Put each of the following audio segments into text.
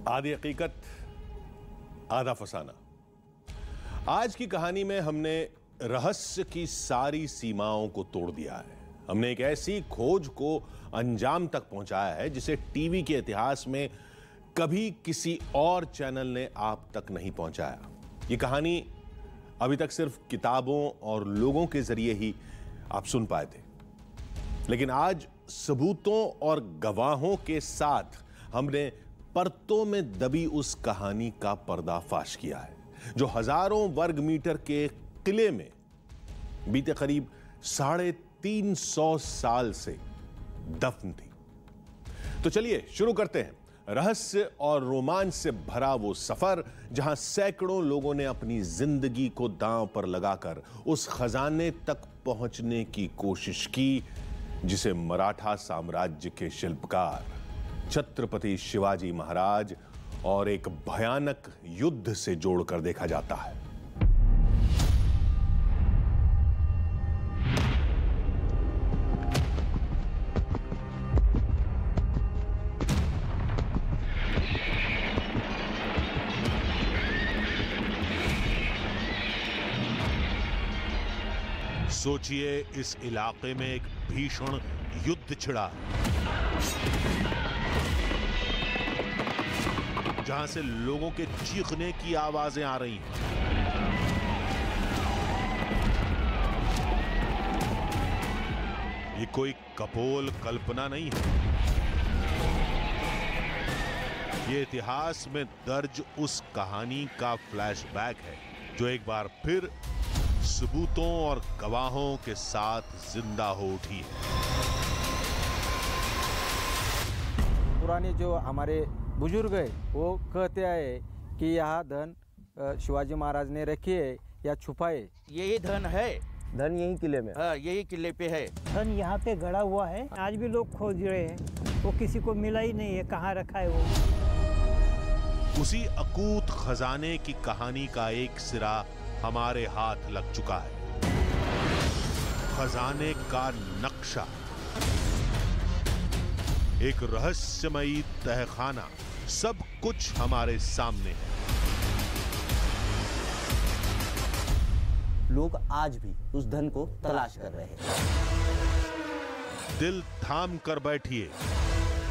आधी हकीकत आधा फसाना। आज की कहानी में हमने रहस्य की सारी सीमाओं को तोड़ दिया है। हमने एक ऐसी खोज को अंजाम तक पहुंचाया है जिसे टीवी के इतिहास में कभी किसी और चैनल ने आप तक नहीं पहुंचाया। ये कहानी अभी तक सिर्फ किताबों और लोगों के जरिए ही आप सुन पाए थे, लेकिन आज सबूतों और गवाहों के साथ हमने परतों में दबी उस कहानी का पर्दाफाश किया है जो हजारों वर्ग मीटर के किले में बीते करीब 350 साल से दफन थी। तो चलिए शुरू करते हैं रहस्य और रोमांच से भरा वो सफर जहां सैकड़ों लोगों ने अपनी जिंदगी को दांव पर लगाकर उस खजाने तक पहुंचने की कोशिश की जिसे मराठा साम्राज्य के शिल्पकार छत्रपति शिवाजी महाराज और एक भयानक युद्ध से जोड़कर देखा जाता है। सोचिए, इस इलाके में एक भीषण युद्ध छिड़ा जहां से लोगों के चीखने की आवाजें आ रही हैं। ये कोई कपोल कल्पना नहीं है, ये इतिहास में दर्ज उस कहानी का फ्लैशबैक है जो एक बार फिर सबूतों और गवाहों के साथ जिंदा हो उठी है। पुराने जो हमारे बुजुर्ग है वो कहते हैं कि यह धन शिवाजी महाराज ने रखी है या छुपाए। यही धन है, धन यही किले में। हाँ, यही किले पे है। धन यहाँ पे गड़ा हुआ है, आज भी लोग खोज रहे हैं, वो किसी को मिला ही नहीं है, कहाँ रखा है वो। उसी अकूत खजाने की कहानी का एक सिरा हमारे हाथ लग चुका है। खजाने का नक्शा, एक रहस्यमयी तहखाना, सब कुछ हमारे सामने है। लोग आज भी उस धन को तलाश कर रहे हैं। दिल थाम कर बैठिए,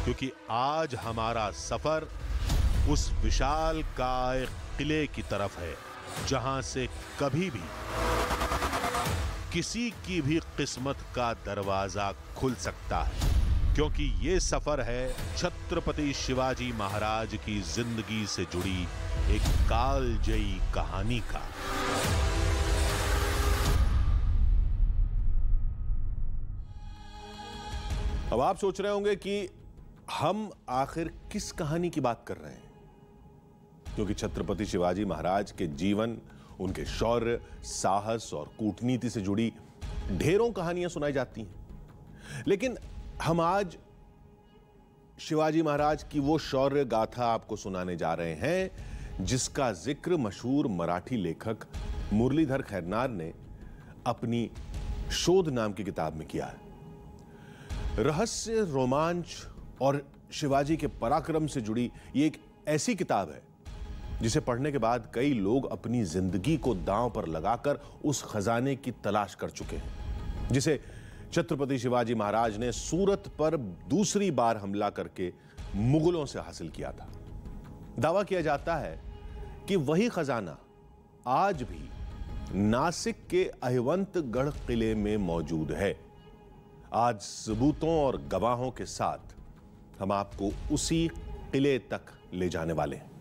क्योंकि आज हमारा सफर उस विशाल काय किले की तरफ है जहां से कभी भी किसी की भी किस्मत का दरवाजा खुल सकता है, क्योंकि ये सफर है छत्रपति शिवाजी महाराज की जिंदगी से जुड़ी एक कालजयी कहानी का। अब आप सोच रहे होंगे कि हम आखिर किस कहानी की बात कर रहे हैं, क्योंकि छत्रपति शिवाजी महाराज के जीवन, उनके शौर्य, साहस और कूटनीति से जुड़ी ढेरों कहानियां सुनाई जाती हैं। लेकिन हम आज शिवाजी महाराज की वो शौर्य गाथा आपको सुनाने जा रहे हैं जिसका जिक्र मशहूर मराठी लेखक मुरलीधर खैरनार ने अपनी शोध नाम की किताब में किया है। रहस्य, रोमांच और शिवाजी के पराक्रम से जुड़ी ये एक ऐसी किताब है जिसे पढ़ने के बाद कई लोग अपनी जिंदगी को दांव पर लगाकर उस खजाने की तलाश कर चुके हैं जिसे छत्रपति शिवाजी महाराज ने सूरत पर दूसरी बार हमला करके मुगलों से हासिल किया था। दावा किया जाता है कि वही खजाना आज भी नासिक के अहिवंतगढ़ किले में मौजूद है। आज सबूतों और गवाहों के साथ हम आपको उसी किले तक ले जाने वाले हैं।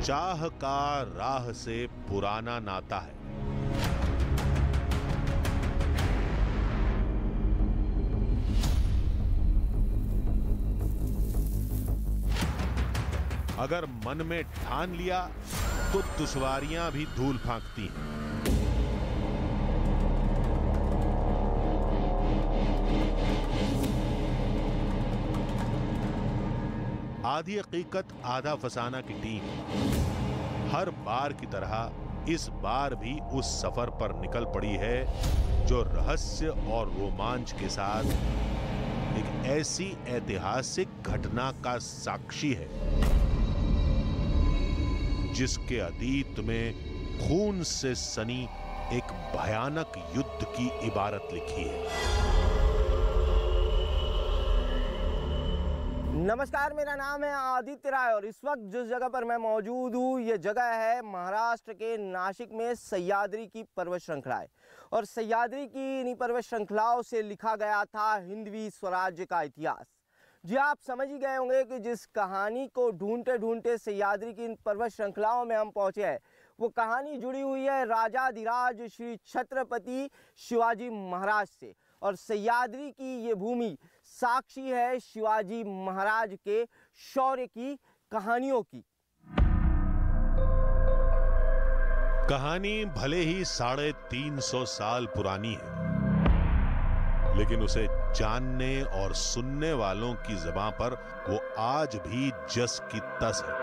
चाह का राह से पुराना नाता है। अगर मन में ठान लिया तो दुश्वारियां भी धूल फांकती हैं। आधी हकीकत आधा फसाना की टीम हर बार की तरह इस बार भी उस सफर पर निकल पड़ी है जो रहस्य और रोमांच के साथ एक ऐसी ऐतिहासिक घटना का साक्षी है जिसके अतीत में खून से सनी एक भयानक युद्ध की इबारत लिखी है। नमस्कार, मेरा नाम है आदित्य राय और इस वक्त जिस जगह पर मैं मौजूद हूँ ये जगह है महाराष्ट्र के नासिक में सह्याद्री की पर्वत श्रृंखलाएं। और सह्याद्री की इन्हीं पर्वत श्रृंखलाओं से लिखा गया था हिंदवी स्वराज्य का इतिहास। जी, आप समझ ही गए होंगे कि जिस कहानी को ढूंढते ढूंढते सह्याद्री की इन पर्वत श्रृंखलाओं में हम पहुंचे हैं, वो कहानी जुड़ी हुई है राजाधिराज श्री छत्रपति शिवाजी महाराज से। और सह्याद्री की ये भूमि साक्षी है शिवाजी महाराज के शौर्य की कहानियों की। कहानी भले ही 350 साल पुरानी है, लेकिन उसे जानने और सुनने वालों की ज़बान पर वो आज भी जस की तस है।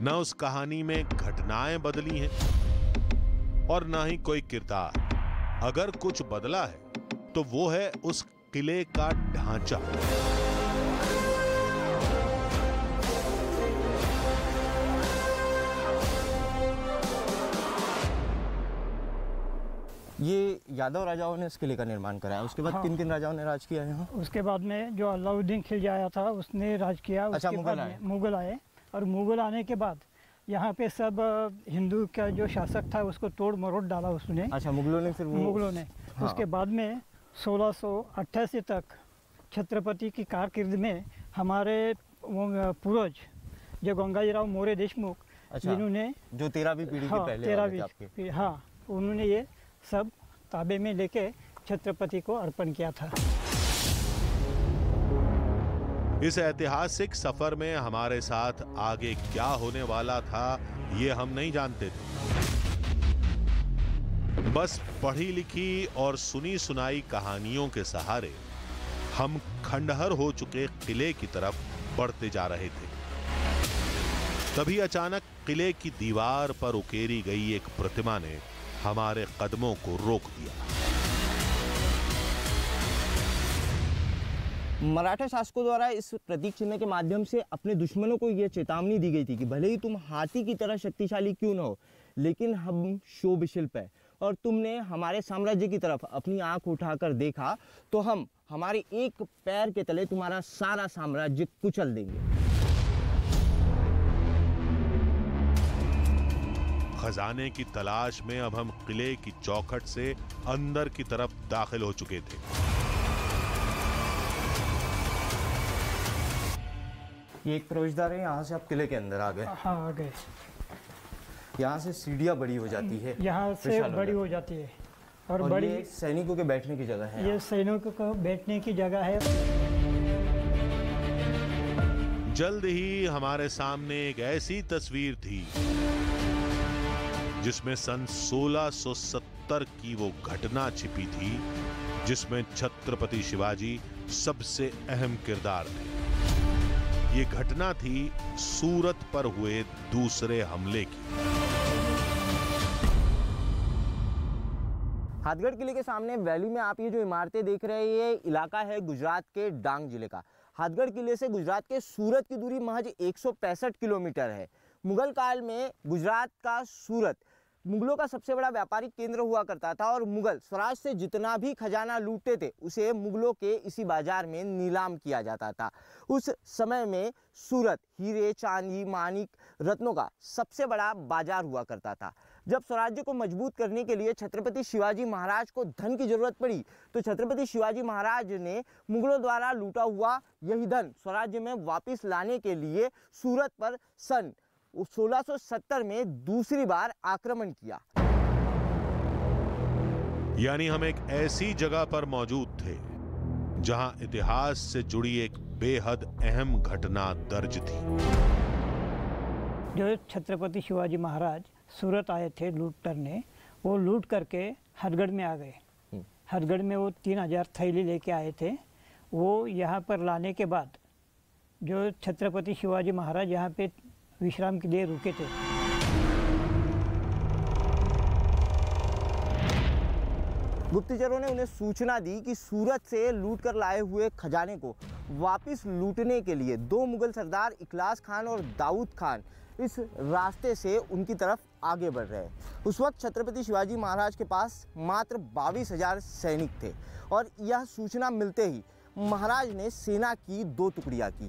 न उस कहानी में घटनाएं बदली हैं और ना ही कोई किरदार। अगर कुछ बदला है तो वो है उस किले का ढांचा। ये यादव राजाओं ने इस किले का निर्माण कराया। उसके बाद किन किन राजाओं ने राज किया यहाँ? उसके बाद में जो अलाउद्दीन खिलजी आया था उसने राज किया। अच्छा, उसके मुगल बाद आए। में मुगल आए और मुगल आने के बाद यहाँ पे सब हिंदू का जो शासक था उसको तोड़ मरोड़ डाला उसने। अच्छा, मुगलों ने फिर वो मुगलों ने। हाँ। उसके बाद में 1688 तक छत्रपति की कारकिर्द में हमारे पूर्वज जो गंगाजीराव मोरे देशमुख, अच्छा, जिन्होंने जो 13वीं पीढ़ी के पहले वाले थे 13वीं आपके। हाँ, उन्होंने ये सब ताबे में लेके छत्रपति को अर्पण किया था। इस ऐतिहासिक सफर में हमारे साथ आगे क्या होने वाला था ये हम नहीं जानते थे। बस पढ़ी लिखी और सुनी सुनाई कहानियों के सहारे हम खंडहर हो चुके किले की तरफ बढ़ते जा रहे थे। तभी अचानक किले की दीवार पर उकेरी गई एक प्रतिमा ने हमारे कदमों को रोक दिया। मराठा शासकों द्वारा इस प्रतीक चिन्ह के माध्यम से अपने दुश्मनों को यह चेतावनी दी गई थी कि भले ही तुम हाथी की तरह शक्तिशाली क्यों न हो, लेकिन हम शोभ शिल्प है और तुमने हमारे साम्राज्य की तरफ अपनी आंख उठाकर देखा तो हम हमारे एक पैर के तले तुम्हारा सारा साम्राज्य कुचल देंगे। खजाने की तलाश में अब हम किले की चौखट से अंदर की तरफ दाखिल हो चुके थे। ये एक प्रवेशद्वार है, यहाँ से आप किले के अंदर आ गए। हाँ, आ गए। यहाँ से सीढ़ियाँ बड़ी हो जाती है, यहाँ से विशाल बड़ी हो हो जाती है और और बड़ी ये सैनिकों के बैठने की जगह है। ये सैनिकों को बैठने की जगह है। जल्द ही हमारे सामने एक ऐसी तस्वीर थी जिसमें सन 1670 की वो घटना छिपी थी जिसमें छत्रपति शिवाजी सबसे अहम किरदार थे। ये घटना थी सूरत पर हुए दूसरे हमले की। हाथगढ़ किले के सामने वैली में आप ये जो इमारतें देख रहे हैं, ये इलाका है गुजरात के डांग जिले का। हाथगढ़ किले से गुजरात के सूरत की दूरी महज 165 किलोमीटर है। मुगल काल में गुजरात का सूरत मुगलों का सबसे बड़ा व्यापारिक केंद्र हुआ करता था और मुगल स्वराज से जितना भी खजाना लूटते थे उसे मुगलों के इसी बाजार में नीलाम किया जाता था। उस समय में सूरत हीरे, चांदी, मानिक, रत्नों का सबसे बड़ा बाजार हुआ करता था। जब स्वराज्य को मजबूत करने के लिए छत्रपति शिवाजी महाराज को धन की जरूरत पड़ी तो छत्रपति शिवाजी महाराज ने मुगलों द्वारा लूटा हुआ यही धन स्वराज्य में वापस लाने के लिए सूरत पर सन 1670 में दूसरी बार आक्रमण किया। यानी हम एक ऐसी जगह पर मौजूद थे जहां इतिहास से जुड़ी एक बेहद अहम घटना दर्ज थी। जो छत्रपति शिवाजी महाराज सूरत आए थे लूट करने, वो लूट करके हरगढ़ में आ गए। हरगढ़ में वो 3000 थैली लेके आए थे। वो यहाँ पर लाने के बाद जो छत्रपति शिवाजी महाराज यहाँ पे विश्राम के लिए रुके थे। गुप्तचरों ने उन्हें सूचना दी कि सूरत से लूट कर लाए हुए खजाने को वापस लूटने के लिए दो मुगल सरदार इखलास खान और दाऊद खान इस रास्ते से उनकी तरफ आगे बढ़ रहे हैं। उस वक्त छत्रपति शिवाजी महाराज के पास मात्र 22,000 सैनिक थे और यह सूचना मिलते ही महाराज ने सेना की दो टुकड़ियां की।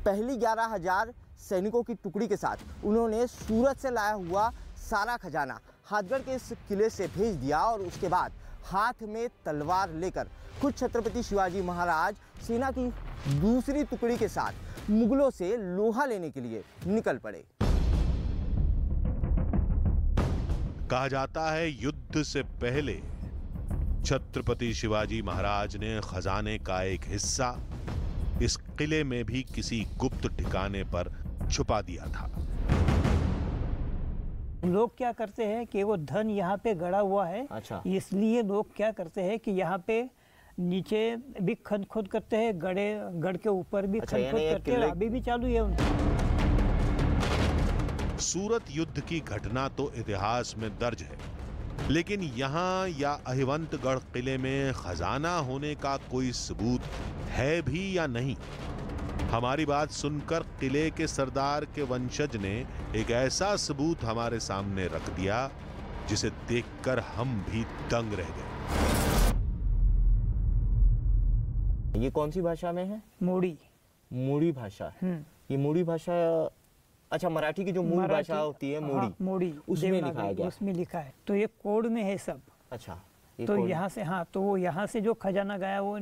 पहली 11,000 सैनिकों की टुकड़ी के साथ उन्होंने सूरत से लाया हुआ सारा खजाना हाथगढ़ के इस किले से भेज दिया और उसके बाद हाथ में तलवार लेकर खुद छत्रपति शिवाजी महाराज सेना की दूसरी टुकड़ी के साथ मुगलों से लोहा लेने के लिए निकल पड़े। कहा जाता है युद्ध से पहले छत्रपति शिवाजी महाराज ने खजाने का एक हिस्सा इस किले में भी किसी गुप्त ठिकाने पर छुपा दिया था। लोग क्या करते हैं कि वो धन यहाँ पे गड़ा हुआ है। अच्छा। इसलिए लोग क्या करते हैं कि यहाँ पे नीचे भी खन खोद करते हैं, गढ़ के ऊपर भी अच्छा, खन खोद करते हैं। अभी भी चालू है उनका। सूरत युद्ध की घटना तो इतिहास में दर्ज है, लेकिन यहाँ या अहिवंतगढ़ किले में खजाना होने का कोई सबूत है भी या नहीं? हमारी बात सुनकर किले के सरदार के वंशज ने एक ऐसा सबूत हमारे सामने रख दिया जिसे देखकर हम भी दंग रह गए। ये कौन सी भाषा में है? मोड़ी। मोड़ी भाषा। ये मोड़ी भाषा, अच्छा, मराठी की जो मूल भाषा होती है मोड़ी। हाँ, मोड़ी उसमें लिखा है क्या? उसमें लिखा है। तो ये कोड में है सब। अच्छा, तो यहाँ से, हाँ, तो वो यहाँ से जो खजाना गया वो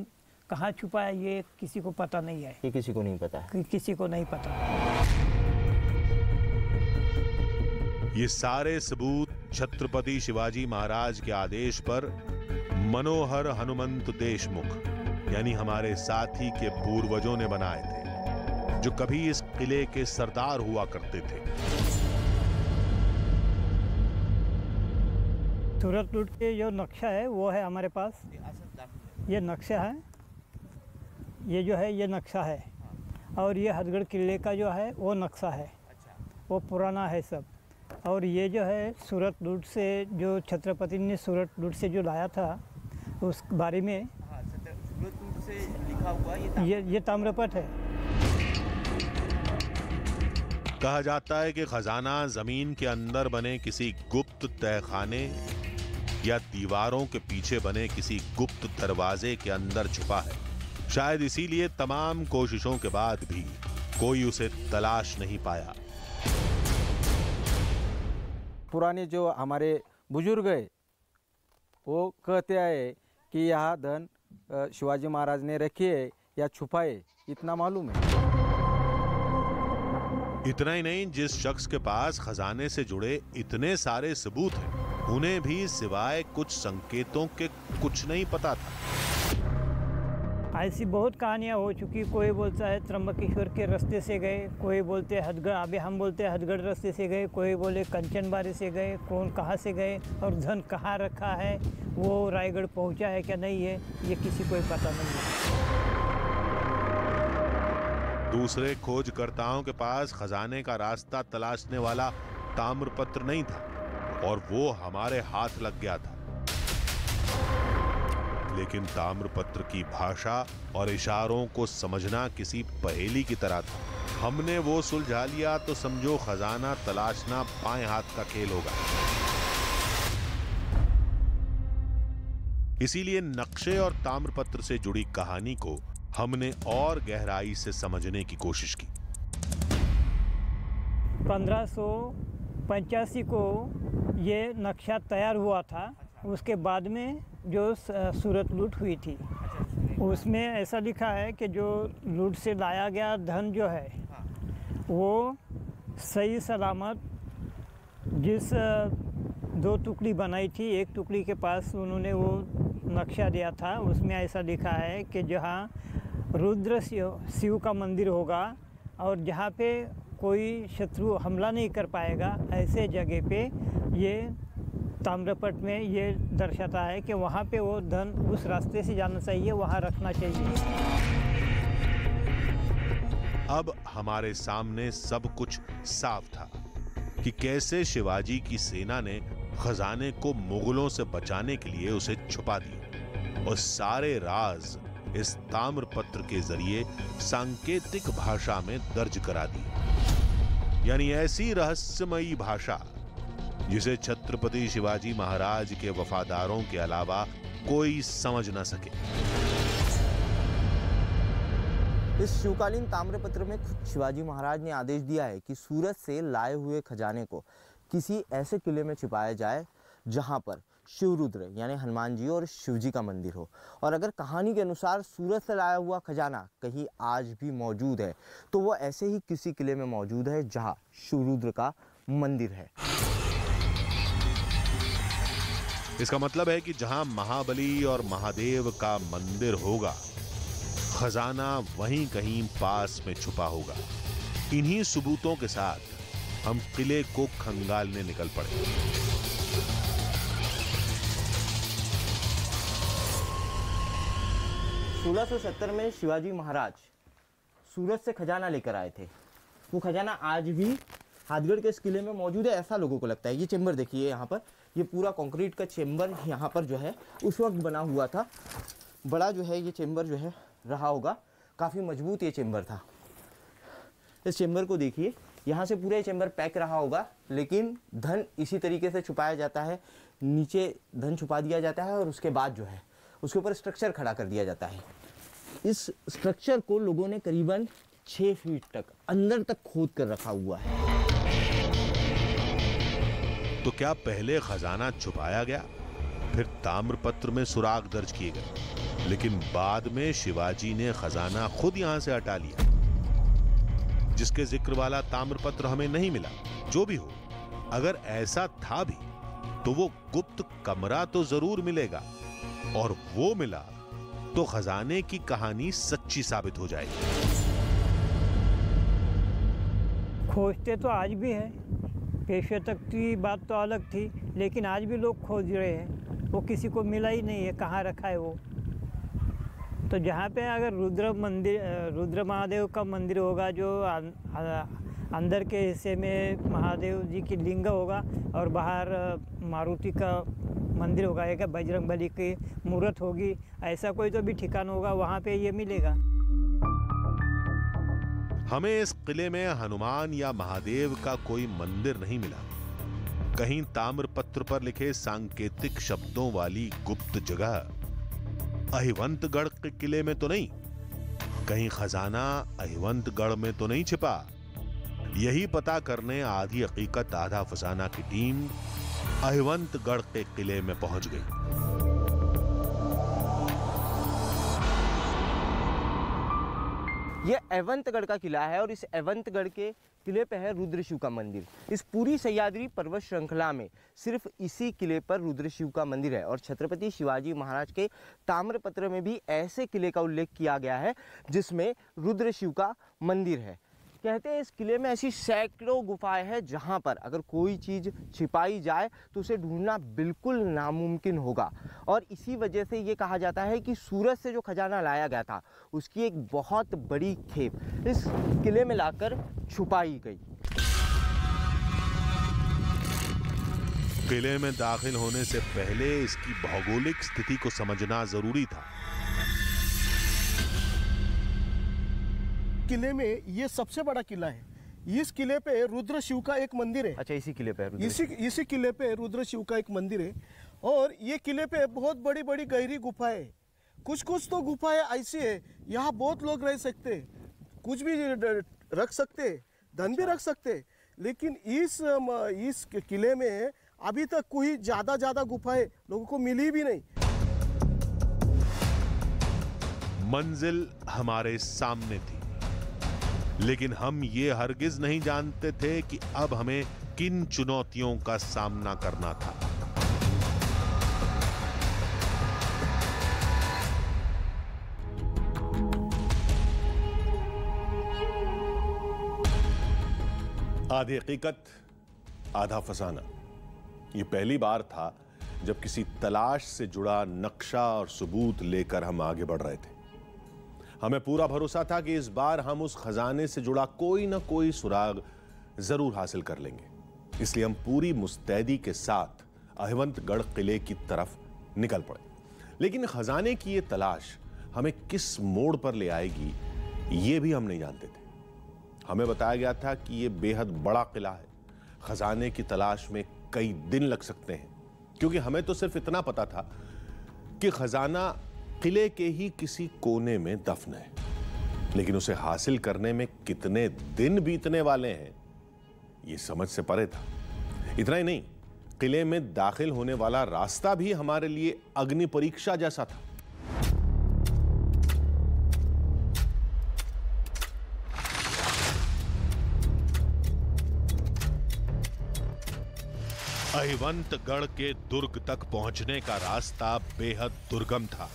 कहाँ छुपा है ये किसी को पता नहीं है। ये किसी को नहीं पता है। किसी को नहीं पता। ये सारे सबूत छत्रपति शिवाजी महाराज के आदेश पर मनोहर हनुमंत देशमुख यानी हमारे साथी के पूर्वजों ने बनाए थे, जो कभी इस किले के सरदार हुआ करते थे। सूरत लूट के जो नक्शा है वो है हमारे पास। ये नक्शा है, ये जो है ये नक्शा है, और ये हथगढ़ किले का जो है वो नक्शा है। वो पुराना है सब। और ये जो है सूरत लूट से, जो छत्रपति ने सूरत लूट से जो लाया था उस बारे में सूरत लूट से लिखा हुआ ये ताम्रपट है। कहा जाता है कि खजाना जमीन के अंदर बने किसी गुप्त तहखाने या दीवारों के पीछे बने किसी गुप्त दरवाजे के अंदर छुपा है। शायद इसीलिए तमाम कोशिशों के बाद भी कोई उसे तलाश नहीं पाया। पुराने जो हमारे बुजुर्ग है वो कहते आए कि यह धन शिवाजी महाराज ने रखी है या छुपाए, इतना मालूम है। इतना ही नहीं, जिस शख्स के पास खजाने से जुड़े इतने सारे सबूत हैं, उन्हें भी सिवाय कुछ संकेतों के कुछ नहीं पता था। ऐसी बहुत कहानियाँ हो चुकी। कोई बोलता है त्र्यंबकेश्वर के रास्ते से गए, कोई बोलते हैं हथगढ़, अभी हम बोलते हैं हथगढ़ रास्ते से गए, कोई बोले कंचनबारी से गए, कौन कहाँ से गए और धन कहाँ रखा है, वो रायगढ़ पहुँचा है क्या नहीं है, ये किसी को ही पता नहीं है। दूसरे खोजकर्ताओं के पास खजाने का रास्ता तलाशने वाला ताम्रपत्र नहीं था और वो हमारे हाथ लग गया था। लेकिन ताम्रपत्र की भाषा और इशारों को समझना किसी पहेली की तरह था। हमने वो सुलझा लिया तो समझो खजाना तलाशना बाएं हाथ का खेल होगा। इसीलिए नक्शे और ताम्रपत्र से जुड़ी कहानी को हमने और गहराई से समझने की कोशिश की। 1585 को ये नक्शा तैयार हुआ था। उसके बाद में जो सूरत लूट हुई थी उसमें ऐसा लिखा है कि जो लूट से लाया गया धन जो है वो सही सलामत जिस दो टुकड़ी बनाई थी, एक टुकड़ी के पास उन्होंने वो नक्शा दिया था, उसमें ऐसा लिखा है कि जहाँ रुद्र शिव का मंदिर होगा और जहाँ पे कोई शत्रु हमला नहीं कर पाएगा, ऐसे जगह पे ये ताम्रपट में ये दर्शाता है कि वहाँ पे वो धन उस रास्ते से जाना चाहिए, वहाँ रखना चाहिए। अब हमारे सामने सब कुछ साफ था कि कैसे शिवाजी की सेना ने खजाने को मुगलों से बचाने के लिए उसे छुपा दिया और सारे राज इस ताम्रपत्र के जरिए सांकेतिक भाषा में दर्ज करा दिए। यानी ऐसी रहस्यमयी भाषा जिसे छत्रपति शिवाजी महाराज के वफादारों के अलावा कोई समझ न सके। इस शिवकालीन ताम्रपत्र में खुद शिवाजी महाराज ने आदेश दिया है कि सूरत से लाए हुए खजाने को किसी ऐसे किले में छिपाया जाए जहां पर शिवरुद्र यानी हनुमान जी और शिवजी का मंदिर हो। और अगर कहानी के अनुसार सूरत से लाया हुआ खजाना कहीं आज भी मौजूद है तो वो ऐसे ही किसी किले में मौजूद है जहां शिवरुद्र का मंदिर है। इसका मतलब है कि जहां महाबली और महादेव का मंदिर होगा, खजाना वहीं कहीं पास में छुपा होगा। इन्हीं सबूतों के साथ हम किले को खंगालने निकल पड़े। 1670 में शिवाजी महाराज सूरत से खजाना लेकर आए थे। वो खजाना आज भी हाथगढ़ के इस किले में मौजूद है, ऐसा लोगों को लगता है। ये चेंबर देखिए, यहाँ पर ये पूरा कंक्रीट का चेंबर यहाँ पर जो है उस वक्त बना हुआ था। बड़ा जो है ये चेंबर जो है रहा होगा, काफ़ी मजबूत ये चेंबर था। इस चेंबर को देखिए, यहाँ से पूरा ये चेंबर पैक रहा होगा, लेकिन धन इसी तरीके से छुपाया जाता है। नीचे धन छुपा दिया जाता है और उसके बाद जो है उसके ऊपर स्ट्रक्चर खड़ा कर दिया जाता है। इस स्ट्रक्चर को लोगों ने करीबन 6 फीट तक अंदर तक खोद कर रखा हुआ है। तो क्या पहले खजाना छुपाया गया, फिर ताम्रपत्र में सुराग दर्ज किए गए, लेकिन बाद में शिवाजी ने खजाना खुद यहां से हटा लिया, जिसके जिक्र वाला ताम्रपत्र हमें नहीं मिला। जो भी हो, अगर ऐसा था भी तो वो गुप्त कमरा तो जरूर मिलेगा, और वो मिला तो खजाने की कहानी सच्ची साबित हो जाएगी। खोजते तो आज भी है, पेशे तक की बात तो अलग थी, लेकिन आज भी लोग खोज रहे हैं। वो किसी को मिला ही नहीं है, कहाँ रखा है वो। तो जहाँ पे अगर रुद्र महादेव का मंदिर होगा, जो अंदर के हिस्से में महादेव जी की लिंग होगा और बाहर मारुति का मंदिर होगा, एक बजरंगबली की मूर्त होगी, ऐसा कोई तो भी ठिकाना होगा, वहाँ पे ये मिलेगा। हमें इस किले में हनुमान या महादेव का कोई मंदिर नहीं मिला। कहीं ताम्रपत्र पर लिखे सांकेतिक शब्दों वाली गुप्त जगह अहिवंतगढ़ के किले में तो नहीं, कहीं खजाना अहिवंतगढ़ में तो नहीं छिपा। यही पता करने आधी हकीकत आधा फसाना की टीम अहिवंतगढ़ के किले में पहुंच गई। ये अहिवंतगढ़ का किला है और इस अहिवंतगढ़ के किले पे है रुद्र शिव का मंदिर। इस पूरी सह्याद्री पर्वत श्रृंखला में सिर्फ इसी किले पर रुद्र शिव का मंदिर है। और छत्रपति शिवाजी महाराज के ताम्रपत्र में भी ऐसे किले का उल्लेख किया गया है जिसमें रुद्र शिव का मंदिर है। कहते हैं इस किले में ऐसी सैकड़ों गुफाएं हैं जहां पर अगर कोई चीज़ छिपाई जाए तो उसे ढूंढना बिल्कुल नामुमकिन होगा। और इसी वजह से ये कहा जाता है कि सूरत से जो खजाना लाया गया था उसकी एक बहुत बड़ी खेप इस किले में लाकर छुपाई गई। किले में दाखिल होने से पहले इसकी भौगोलिक स्थिति को समझना जरूरी था। किले में ये सबसे बड़ा किला है। इस किले पे रुद्र शिव का एक मंदिर है। अच्छा, इसी किले पे इसी किले पे रुद्र शिव का एक मंदिर है। और ये किले पे बहुत बड़ी बड़ी गहरी गुफाएं, कुछ तो गुफाएं ऐसी है यहाँ बहुत लोग रह सकते, कुछ भी रख सकते, धन भी रख सकते। लेकिन इस किले में अभी तक कोई ज्यादा गुफाएं लोगों को मिली भी नहीं। मंजिल हमारे सामने थी, लेकिन हम ये हरगिज नहीं जानते थे कि अब हमें किन चुनौतियों का सामना करना था। आधी हकीकत आधा फसाना। ये पहली बार था जब किसी तलाश से जुड़ा नक्शा और सबूत लेकर हम आगे बढ़ रहे थे। हमें पूरा भरोसा था कि इस बार हम उस खजाने से जुड़ा कोई ना कोई सुराग जरूर हासिल कर लेंगे, इसलिए हम पूरी मुस्तैदी के साथ अहिवंतगढ़ किले की तरफ निकल पड़े। लेकिन खजाने की यह तलाश हमें किस मोड़ पर ले आएगी, यह भी हम नहीं जानते थे। हमें बताया गया था कि यह बेहद बड़ा किला है, खजाने की तलाश में कई दिन लग सकते हैं, क्योंकि हमें तो सिर्फ इतना पता था कि खजाना किले के ही किसी कोने में दफन है, लेकिन उसे हासिल करने में कितने दिन बीतने वाले हैं, यह समझ से परे था। इतना ही नहीं, किले में दाखिल होने वाला रास्ता भी हमारे लिए अग्नि परीक्षा जैसा था। अहिवंतगढ़ के दुर्ग तक पहुंचने का रास्ता बेहद दुर्गम था,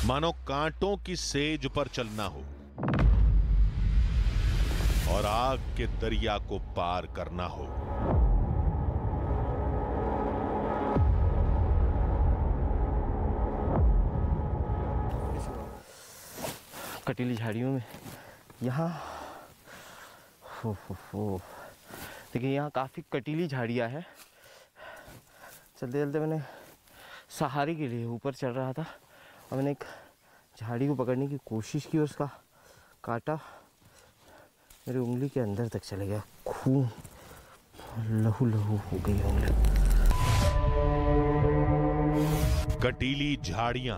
मानो कांटों की सेज पर चलना हो और आग के दरिया को पार करना हो। कटीली झाड़ियों में यहाँ देखिए, यहाँ काफ़ी कटीली झाड़ियाँ है। चलते चलते मैंने सहारे के लिए ऊपर चढ़ रहा था और मैंने एक झाड़ी को पकड़ने की कोशिश की और उसका कांटा मेरी उंगली के अंदर तक चले गया। खून लहू लहू हो गई उंगली। कटीली झाड़ियां,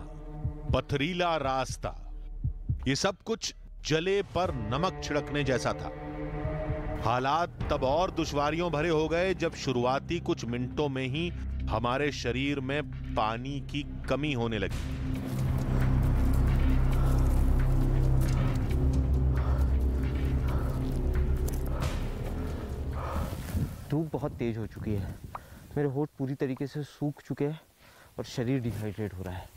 पथरीला रास्ता, ये सब कुछ जले पर नमक छिड़कने जैसा था। हालात तब और दुश्वारियों भरे हो गए जब शुरुआती कुछ मिनटों में ही हमारे शरीर में पानी की कमी होने लगी। धूप बहुत तेज हो चुकी है, मेरे होंठ पूरी तरीके से सूख चुके हैं और शरीर डिहाइड्रेट हो रहा है।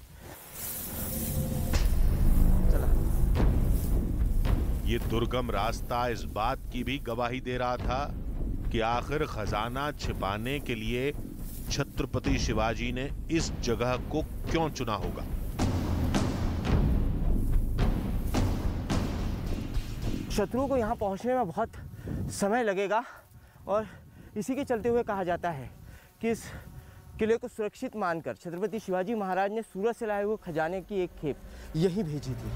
ये दुर्गम रास्ता इस बात की भी गवाही दे रहा था कि आखिर खजाना छिपाने के लिए छत्रपति शिवाजी ने इस जगह को क्यों चुना होगा। शत्रुओं को यहाँ पहुँचने में बहुत समय लगेगा और इसी के चलते हुए कहा जाता है कि इस किले को सुरक्षित मानकर छत्रपति शिवाजी महाराज ने सूरत से लाए हुए खजाने की एक खेप यहीं भेजी थी।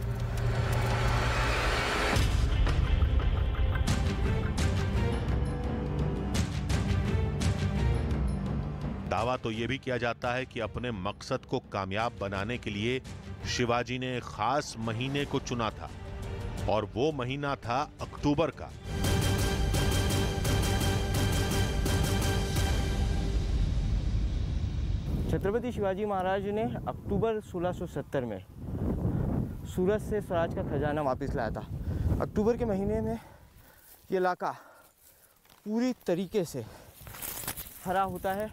दावा तो यह भी किया जाता है कि अपने मकसद को कामयाब बनाने के लिए शिवाजी ने एक खास महीने को चुना था और वो महीना था अक्टूबर का। छत्रपति शिवाजी महाराज ने अक्टूबर 1670 में सूरत से स्वराज का खजाना वापस लाया था। अक्टूबर के महीने में ये इलाका पूरी तरीके से हरा होता है,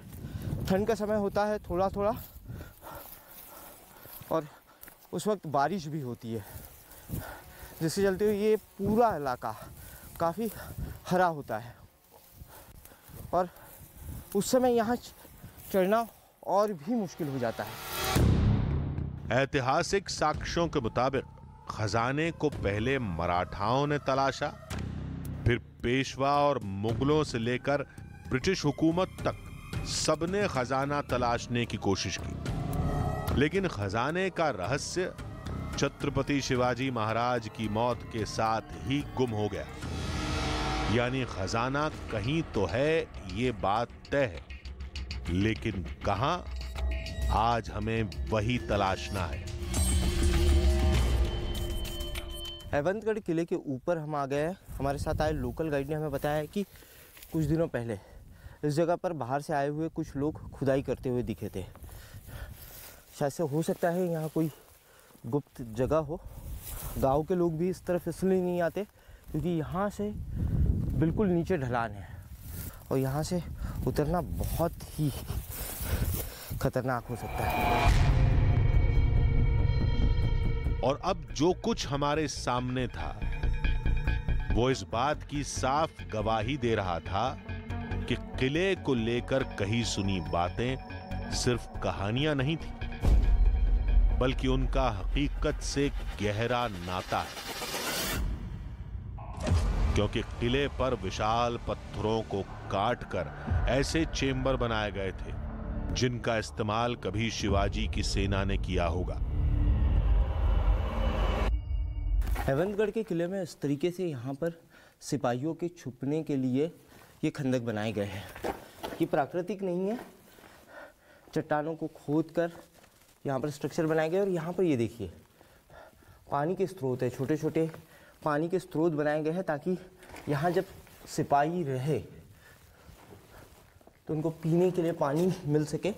ठंड का समय होता है थोड़ा थोड़ा, और उस वक्त बारिश भी होती है, जिसके चलते हुए ये पूरा इलाका काफ़ी हरा होता है और उस समय यहाँ चढ़ना और भी मुश्किल हो जाता है। ऐतिहासिक साक्ष्यों के मुताबिक खजाने को पहले मराठाओं ने तलाशा, फिर पेशवा और मुगलों से लेकर ब्रिटिश हुकूमत तक सबने खजाना तलाशने की कोशिश की, लेकिन खजाने का रहस्य छत्रपति शिवाजी महाराज की मौत के साथ ही गुम हो गया। यानी खजाना कहीं तो है, ये बात तय है, लेकिन कहां, आज हमें वही तलाशना है। अहिवंतगढ़ किले के ऊपर हम आ गए हैं। हमारे साथ आए लोकल गाइड ने हमें बताया कि कुछ दिनों पहले इस जगह पर बाहर से आए हुए कुछ लोग खुदाई करते हुए दिखे थे। शायद से हो सकता है यहाँ कोई गुप्त जगह हो। गांव के लोग भी इस तरफ इसलिए नहीं आते क्योंकि यहाँ से बिल्कुल नीचे ढलान है और यहाँ से उतरना बहुत ही खतरनाक हो सकता है। और अब जो कुछ हमारे सामने था वो इस बात की साफ गवाही दे रहा था कि किले को लेकर कही सुनी बातें सिर्फ कहानियां नहीं थी, बल्कि उनका हकीकत से गहरा नाता है, क्योंकि किले पर विशाल पत्थरों को काटकर ऐसे चेंबर बनाए गए थे जिनका इस्तेमाल कभी शिवाजी की सेना ने किया होगा। हेवंतगढ़ के किले में इस तरीके से यहाँ पर सिपाहियों के छुपने के लिए ये खंदक बनाए गए हैं। ये प्राकृतिक नहीं है, चट्टानों को खोद कर यहाँ पर स्ट्रक्चर बनाए गए। और यहाँ पर ये देखिए पानी के स्रोत है, छोटे छोटे पानी के स्रोत बनाए गए हैं ताकि यहाँ जब सिपाही रहे तो उनको पीने के लिए पानी मिल सके।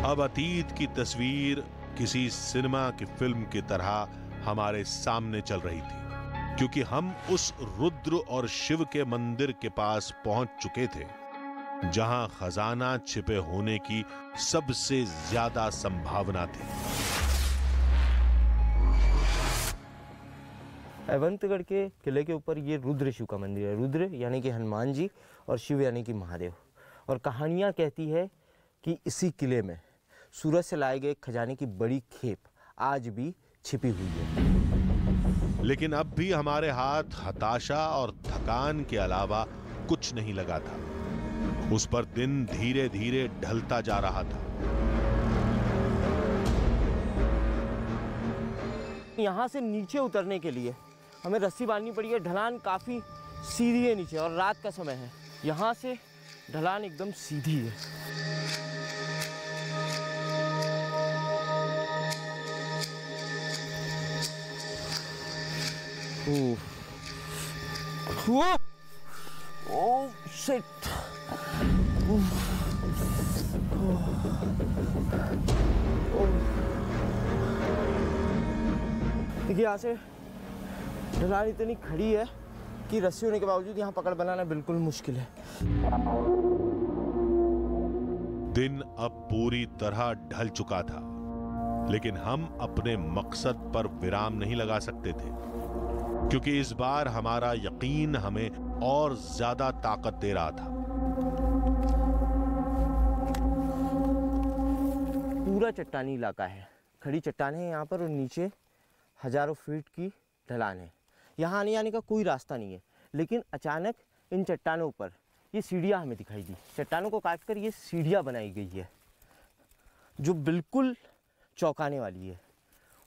अब अतीत की तस्वीर किसी सिनेमा की फिल्म की तरह हमारे सामने चल रही थी, क्योंकि हम उस रुद्र और शिव के मंदिर के पास पहुंच चुके थे जहां खजाना छिपे होने की सबसे ज्यादा संभावना थी। हेवंतगढ़ के किले के ऊपर ये रुद्र शिव का मंदिर है। रुद्र यानी कि हनुमान जी और शिव यानी कि महादेव। और कहानियाँ कहती है कि इसी किले में सूरत से लाए गए खजाने की बड़ी खेप आज भी छिपी हुई है। लेकिन अब भी हमारे हाथ हताशा और थकान के अलावा कुछ नहीं लगा था। उस पर दिन धीरे धीरे ढलता जा रहा था। यहाँ से नीचे उतरने के लिए हमें रस्सी बांधनी पड़ी है। ढलान काफ़ी सीधी है नीचे और रात का समय है। यहाँ से ढलान एकदम सीधी है। Oh shit. देखिए यहाँ से ढलान इतनी खड़ी है कि रस्सी होने के बावजूद यहाँ पकड़ बनाना बिल्कुल मुश्किल है। दिन अब पूरी तरह ढल चुका था, लेकिन हम अपने मकसद पर विराम नहीं लगा सकते थे, क्योंकि इस बार हमारा यकीन हमें और ज्यादा ताकत दे रहा था। पूरा चट्टानी इलाका है, खड़ी चट्टानें हैं यहाँ पर और नीचे हजारों फीट की ढलान है। यहाँ आने जाने का कोई रास्ता नहीं है। लेकिन अचानक इन चट्टानों पर ये सीढ़ियाँ हमें दिखाई दी। चट्टानों को काटकर ये सीढ़ियाँ बनाई गई है जो बिल्कुल चौंकाने वाली है।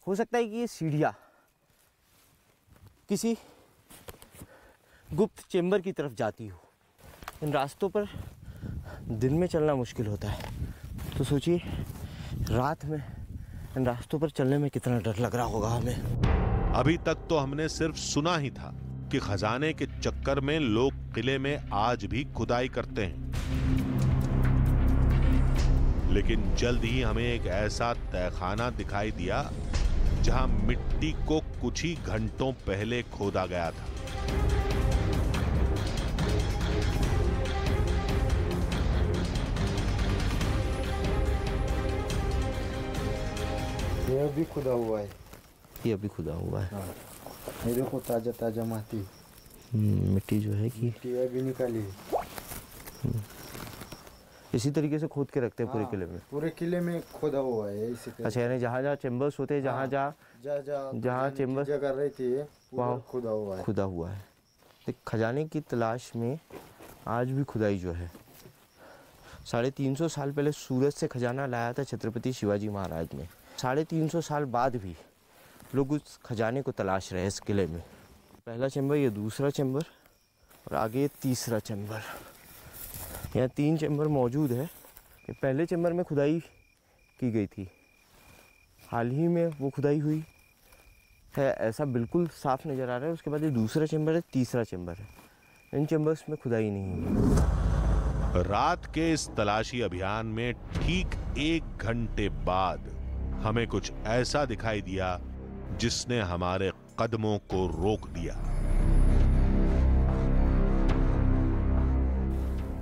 हो सकता है कि ये सीढ़ियाँ किसी गुप्त चेंबर की तरफ जाती हो। इन रास्तों पर दिन में चलना मुश्किल होता है, तो सोचिए रात में इन रास्तों पर चलने में कितना डर लग रहा होगा हमें। अभी तक तो हमने सिर्फ सुना ही था कि खजाने के चक्कर में लोग किले में आज भी खुदाई करते हैं, लेकिन जल्द ही हमें एक ऐसा तहखाना दिखाई दिया जहां मिट्टी को कुछ ही घंटों पहले खोदा गया था। ये अभी खुदा हुआ है। ये अभी खुदा हुआ है। ये देखो ताजा ताजा माटी, मिट्टी जो है कि मिट्टी अभी निकाली। इसी तरीके से खोद के रखते हैं पूरे किले में। पूरे किले में खोदा हुआ है इसी तरह। अच्छा, यानी जहाँ जहाँ चेम्बर्स होते हैं, जहाँ चेम्बर्स जगह रहती है वहाँ खुदा हुआ है। खुदा हुआ है। तो खजाने की तलाश में आज भी खुदाई जो है 350 साल पहले सूरत से खजाना लाया था छत्रपति शिवाजी महाराज ने। 350 साल बाद भी लोग उस खजाने को तलाश रहे इस किले में। पहला चैम्बर, ये दूसरा चैम्बर और आगे तीसरा चैम्बर। यहाँ 3 चैम्बर मौजूद है। ये पहले चैम्बर में खुदाई की गई थी, हाल ही में वो खुदाई हुई है, ऐसा बिल्कुल साफ नज़र आ रहा है। उसके बाद ये दूसरा चैम्बर है, तीसरा चैम्बर है। इन चैम्बर्स में खुदाई नहीं हुई। रात के इस तलाशी अभियान में ठीक 1 घंटे बाद हमें कुछ ऐसा दिखाई दिया जिसने हमारे कदमों को रोक दिया।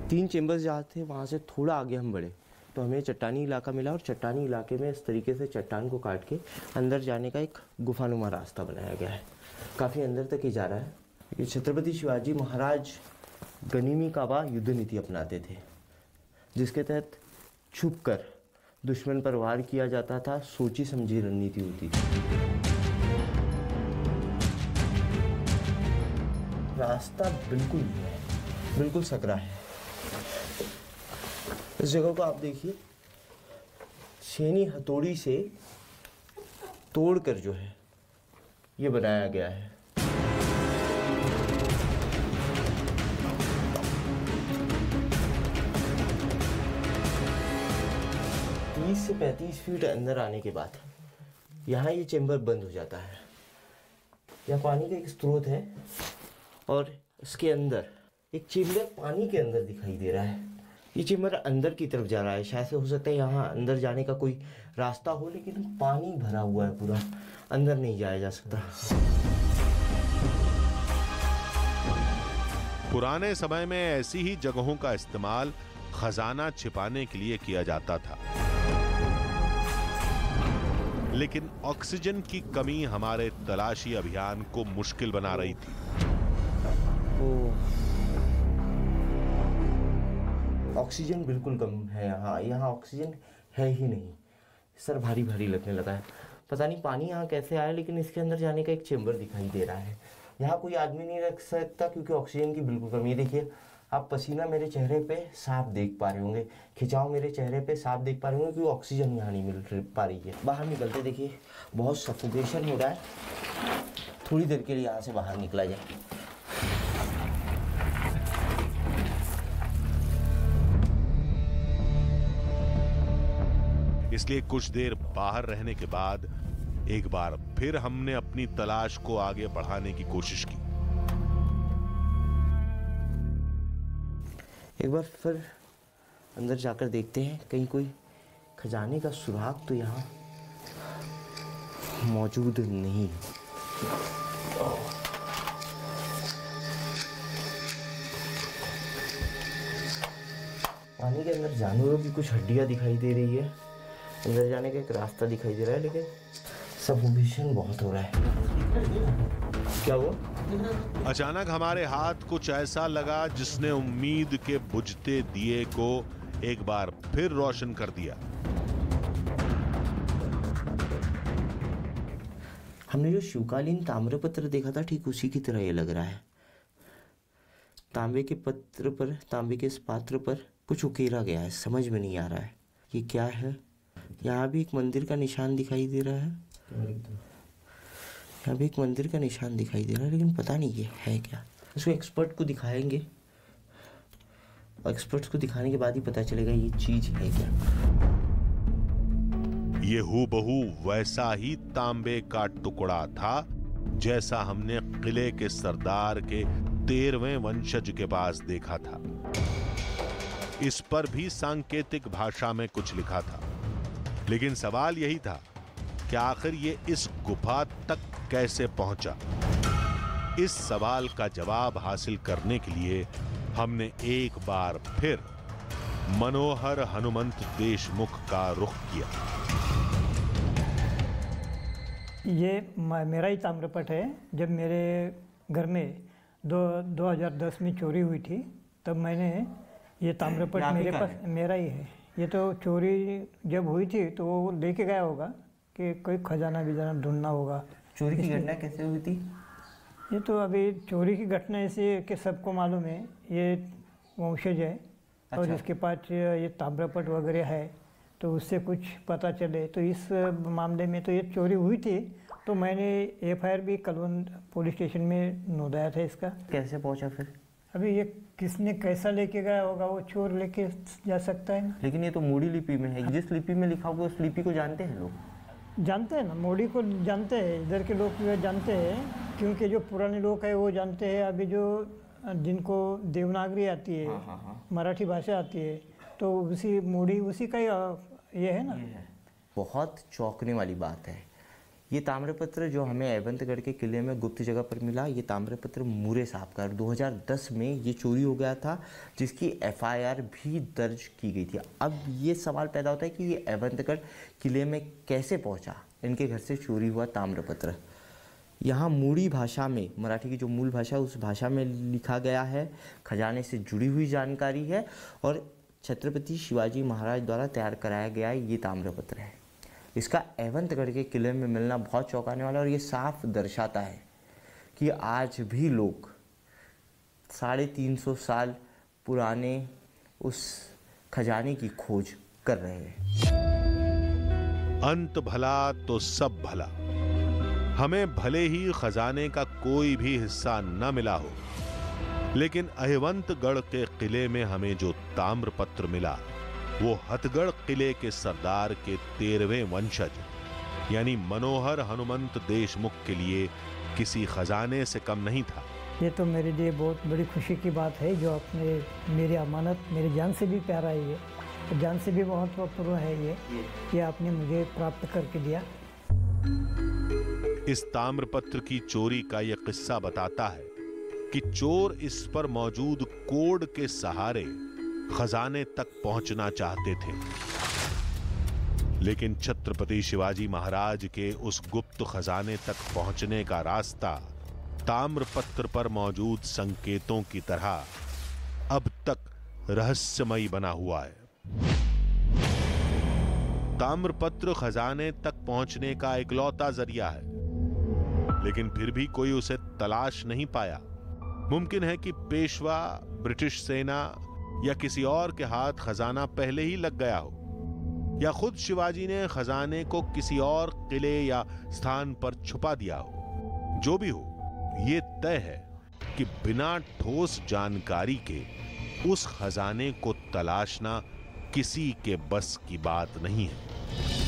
3 चैम्बर्स जहाँ थे वहाँ से थोड़ा आगे हम बढ़े तो हमें चट्टानी इलाका मिला और चट्टानी इलाके में इस तरीके से चट्टान को काट के अंदर जाने का एक गुफानुमा रास्ता बनाया गया है। काफ़ी अंदर तक ही जा रहा है। ये छत्रपति शिवाजी महाराज गनीमी काबा युद्ध नीति अपनाते थे, जिसके तहत छुपकर दुश्मन पर वार किया जाता था, सोची समझी रणनीति होती थी। रास्ता बिल्कुल नहीं है, बिल्कुल सकरा है। इस जगह को आप देखिए, छेनी हथौड़ी से तोड़कर जो है ये बनाया गया है। 30 से 35 फीट अंदर आने के बाद यहाँ ये चेंबर बंद हो जाता है। यहाँ पानी का एक स्रोत है और इसके अंदर एक चेंबर पानी के अंदर दिखाई दे रहा है। ये चेंबर अंदर की तरफ जा रहा है। शायद से हो सकता है यहाँ अंदर जाने का कोई रास्ता हो, लेकिन पानी भरा हुआ है पूरा, अंदर नहीं जाया जा सकता। पुराने समय में ऐसी ही जगहों का इस्तेमाल खजाना छिपाने के लिए किया जाता था, लेकिन ऑक्सीजन की कमी हमारे तलाशी अभियान को मुश्किल बना रही थी। ऑक्सीजन बिल्कुल कम है यहाँ ऑक्सीजन है ही नहीं। सर भारी भारी लगने लगा है। पता नहीं पानी यहाँ कैसे आया, लेकिन इसके अंदर जाने का एक चेंबर दिखाई दे रहा है। यहाँ कोई आदमी नहीं रख सकता क्योंकि ऑक्सीजन की बिल्कुल कमी है। देखिए आप पसीना मेरे चेहरे पे साफ देख पा रहे होंगे, खिंचाव मेरे चेहरे पे साफ देख पा रहे होंगे क्योंकि ऑक्सीजन यहाँ नहीं मिल पा रही है। बाहर निकलते देखिए बहुत सफोकेशन हो रहा है। थोड़ी देर के लिए यहाँ से बाहर निकला जाए। इसलिए कुछ देर बाहर रहने के बाद एक बार फिर हमने अपनी तलाश को आगे बढ़ाने की कोशिश की। एक बार फिर अंदर जाकर देखते हैं कहीं कोई खजाने का सुराग तो यहाँ मौजूद नहीं। पानी के अंदर जानवरों की कुछ हड्डियां दिखाई दे रही है। अंदर जाने का एक रास्ता दिखाई दे रहा है, लेकिन सफोकेशन बहुत हो रहा है। क्या हुआ? अचानक हमारे हाथ कुछ ऐसा लगा जिसने उम्मीद के बुझते दिए को एक बार फिर रोशन कर दिया। हमने जो शिवकालीन ताम्रपत्र देखा था ठीक उसी की तरह ये लग रहा है। तांबे के पत्र पर, तांबे के इस पात्र पर कुछ उकेरा गया है, समझ में नहीं आ रहा है ये क्या है। यहाँ भी एक मंदिर का निशान दिखाई दे रहा है, यहाँ भी एक मंदिर का निशान दिखाई दे रहा है, लेकिन पता नहीं ये है क्या। इसको एक्सपर्ट को दिखाएंगे और एक्सपर्ट्स को दिखाने के बाद ही पता चलेगा ये चीज है क्या। ये हूबहू वैसा ही तांबे का टुकड़ा था जैसा हमने किले के सरदार के 13वें वंशज के पास देखा था। इस पर भी सांकेतिक भाषा में कुछ लिखा था, लेकिन सवाल यही था कि आखिर ये इस गुफा तक कैसे पहुंचा। इस सवाल का जवाब हासिल करने के लिए हमने एक बार फिर मनोहर हनुमंत देशमुख का रुख किया। ये मेरा ही ताम्रपट है। जब मेरे घर में 2010 में चोरी हुई थी, तब मैंने ये ताम्रपट मेरे पास मेरा ही है। ये तो चोरी जब हुई थी तो वो लेके गया होगा कि कोई खजाना बिजाना ढूंढना होगा। चोरी की घटना कैसे हुई थी? ये तो अभी चोरी की घटना ऐसी है कि सबको मालूम है ये वंशज है। अच्छा। और इसके पास ये ताम्रपट वगैरह है, तो उससे कुछ पता चले। तो इस मामले में तो ये चोरी हुई थी, तो मैंने FIR भी कलवंत पुलिस स्टेशन में नोंदाया था इसका। कैसे पहुंचा फिर? अभी ये किसने कैसा लेके गया होगा, वो चोर लेके जा सकता है ना। लेकिन ये तो मोड़ी लिपि में है, जिस लिपि में लिखा होगा उस लिपि को जानते हैं लोग। जानते हैं ना, मोड़ी को जानते हैं, इधर के लोग भी जानते हैं, क्योंकि जो पुराने लोग हैं वो जानते हैं। अभी जो जिनको देवनागरी आती है, मराठी भाषा आती है, तो उसी मोड़ी उसी का ही ये है ना। बहुत चौंकने वाली बात है। ये ताम्रपत्र जो हमें एवंतगढ़ के किले में गुप्त जगह पर मिला, ये ताम्रपत्र मूरे साहब का 2010 में ये चोरी हो गया था, जिसकी FIR भी दर्ज की गई थी। अब ये सवाल पैदा होता है कि ये एवंतगढ़ किले में कैसे पहुंचा। इनके घर से चोरी हुआ ताम्रपत्र यहाँ मूड़ी भाषा में, मराठी की जो मूल भाषा उस भाषा में लिखा गया है। खजाने से जुड़ी हुई जानकारी है और छत्रपति शिवाजी महाराज द्वारा तैयार कराया गया ये ताम्रपत्र है। इसका एवंतगढ़ के किले में मिलना बहुत चौंकाने वाला और ये साफ दर्शाता है कि आज भी लोग 350 साल पुराने उस खजाने की खोज कर रहे हैं। अंत भला तो सब भला। हमें भले ही खजाने का कोई भी हिस्सा न मिला हो, लेकिन अहिवंतगढ़ के किले में हमें जो ताम्रपत्र मिला वो हथगढ़ किले के सरदार के 13वें वंशज यानी मनोहर हनुमंत देशमुख के लिए किसी खजाने से कम नहीं था। ये तो मेरे लिए बहुत बड़ी खुशी की बात है, जो आपने मेरी अमानत मेरी जान से भी प्यारा है, ये जान से भी महत्वपूर्ण है, ये आपने मुझे प्राप्त करके दिया। इस ताम्रपत्र की चोरी का यह किस्सा बताता है कि चोर इस पर मौजूद कोड के सहारे खजाने तक पहुंचना चाहते थे, लेकिन छत्रपति शिवाजी महाराज के उस गुप्त खजाने तक पहुंचने का रास्ता ताम्रपत्र पर मौजूद संकेतों की तरह अब तक रहस्यमयी बना हुआ है। ताम्रपत्र खजाने तक पहुंचने का इकलौता जरिया है, लेकिन फिर भी कोई उसे तलाश नहीं पाया। मुमकिन है कि पेशवा, ब्रिटिश सेना या किसी और के हाथ खजाना पहले ही लग गया हो, या खुद शिवाजी ने खजाने को किसी और किले या स्थान पर छुपा दिया हो। जो भी हो, ये तय है कि बिना ठोस जानकारी के उस खजाने को तलाशना किसी के बस की बात नहीं है।